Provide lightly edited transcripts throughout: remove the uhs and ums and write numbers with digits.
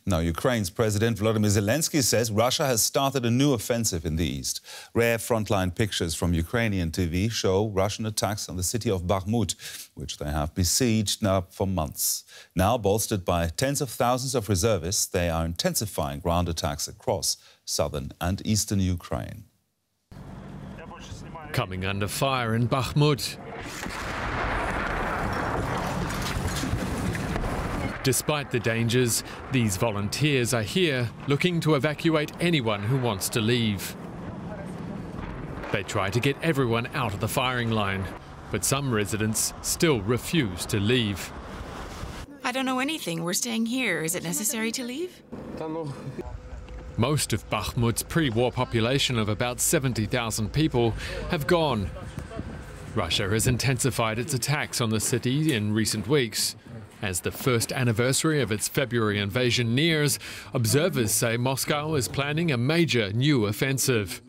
Now, Ukraine's President Volodymyr Zelenskyy says Russia has started a new offensive in the east. Rare frontline pictures from Ukrainian TV show Russian attacks on the city of Bakhmut, which they have besieged now for months. Now, bolstered by tens of thousands of reservists, they are intensifying ground attacks across southern and eastern Ukraine. Coming under fire in Bakhmut. Despite the dangers, these volunteers are here looking to evacuate anyone who wants to leave. They try to get everyone out of the firing line, but some residents still refuse to leave. I don't know anything. We're staying here. Is it necessary to leave? Most of Bakhmut's pre-war population of about 70,000 people have gone. Russia has intensified its attacks on the city in recent weeks. As the first anniversary of its February invasion nears, observers say Moscow is planning a major new offensive.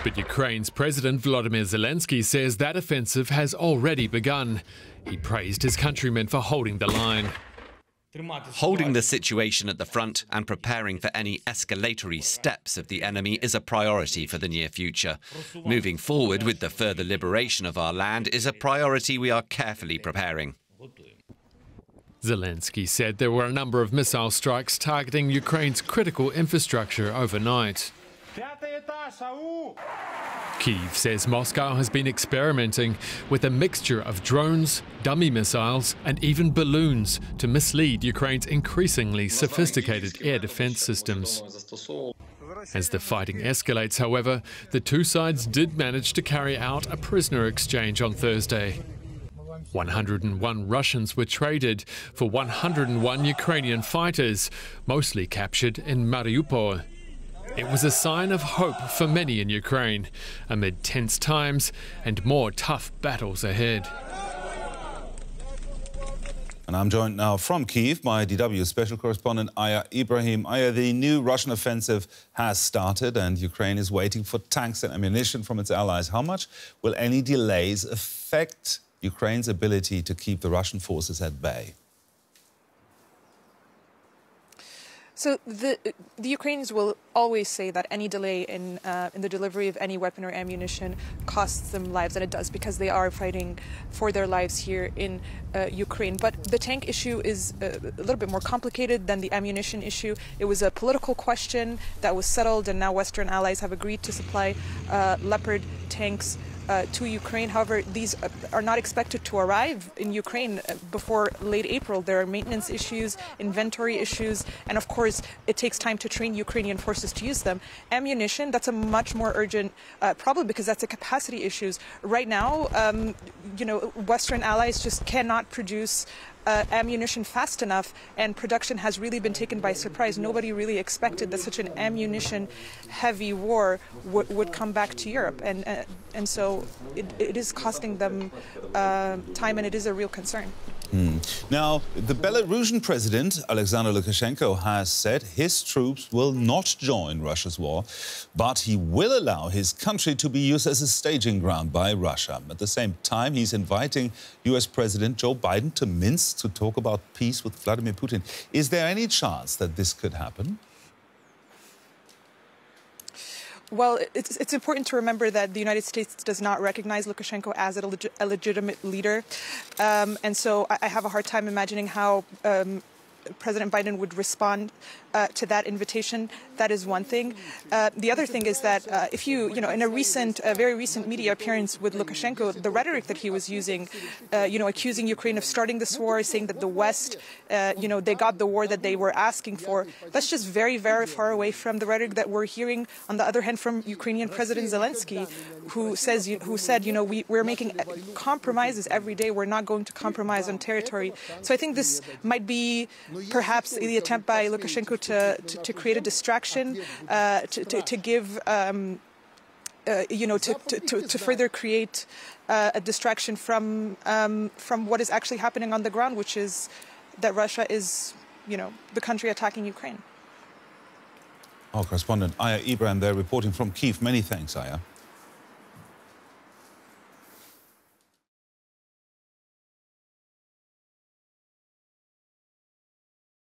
But Ukraine's President Volodymyr Zelenskyy says that offensive has already begun. He praised his countrymen for holding the line. Holding the situation at the front and preparing for any escalatory steps of the enemy is a priority for the near future. Moving forward with the further liberation of our land is a priority we are carefully preparing. Zelenskyy said there were a number of missile strikes targeting Ukraine's critical infrastructure overnight. Kyiv says Moscow has been experimenting with a mixture of drones, dummy missiles and even balloons to mislead Ukraine's increasingly sophisticated air defense systems. As the fighting escalates, however, the two sides did manage to carry out a prisoner exchange on Thursday. 101 Russians were traded for 101 Ukrainian fighters, mostly captured in Mariupol. It was a sign of hope for many in Ukraine, amid tense times and more tough battles ahead. And I'm joined now from Kyiv by DW special correspondent Aya Ibrahim. Aya, the new Russian offensive has started and Ukraine is waiting for tanks and ammunition from its allies. How much will any delays affect Ukraine's ability to keep the Russian forces at bay? So the Ukrainians will always say that any delay in the delivery of any weapon or ammunition costs them lives, and it does, because they are fighting for their lives here in Ukraine. But the tank issue is a little bit more complicated than the ammunition issue. It was a political question that was settled, and now Western allies have agreed to supply Leopard tanks to Ukraine. However, these are not expected to arrive in Ukraine before late April. There are maintenance issues, inventory issues, and of course, it takes time to train Ukrainian forces to use them. Ammunition, that's a much more urgent problem, because that's a capacity issues. Right now, Western allies just cannot produce ammunition fast enough, and production has really been taken by surprise. Nobody really expected that such an ammunition-heavy war would come back to Europe, and so it is costing them time, and it is a real concern. Now, the Belarusian president, Alexander Lukashenko, has said his troops will not join Russia's war, but he will allow his country to be used as a staging ground by Russia. At the same time, he's inviting US President Joe Biden to Minsk to talk about peace with Vladimir Putin. Is there any chance that this could happen? Well, it's important to remember that the United States does not recognize Lukashenko as a legitimate leader. And so I have a hard time imagining how President Biden would respond to that invitation. That is one thing. The other thing is that if in a very recent media appearance with Lukashenko, the rhetoric that he was using, accusing Ukraine of starting this war, saying that the West, they got the war that they were asking for, that's just very, very far away from the rhetoric that we're hearing, on the other hand, from Ukrainian President Zelenskyy, who said, we're making compromises every day. We're not going to compromise on territory. So I think this might be perhaps the attempt by Lukashenko to create a distraction, to give, to further create a distraction from what is actually happening on the ground, which is that Russia is, the country attacking Ukraine. Our correspondent Aya Ibrahim there reporting from Kyiv. Many thanks, Aya.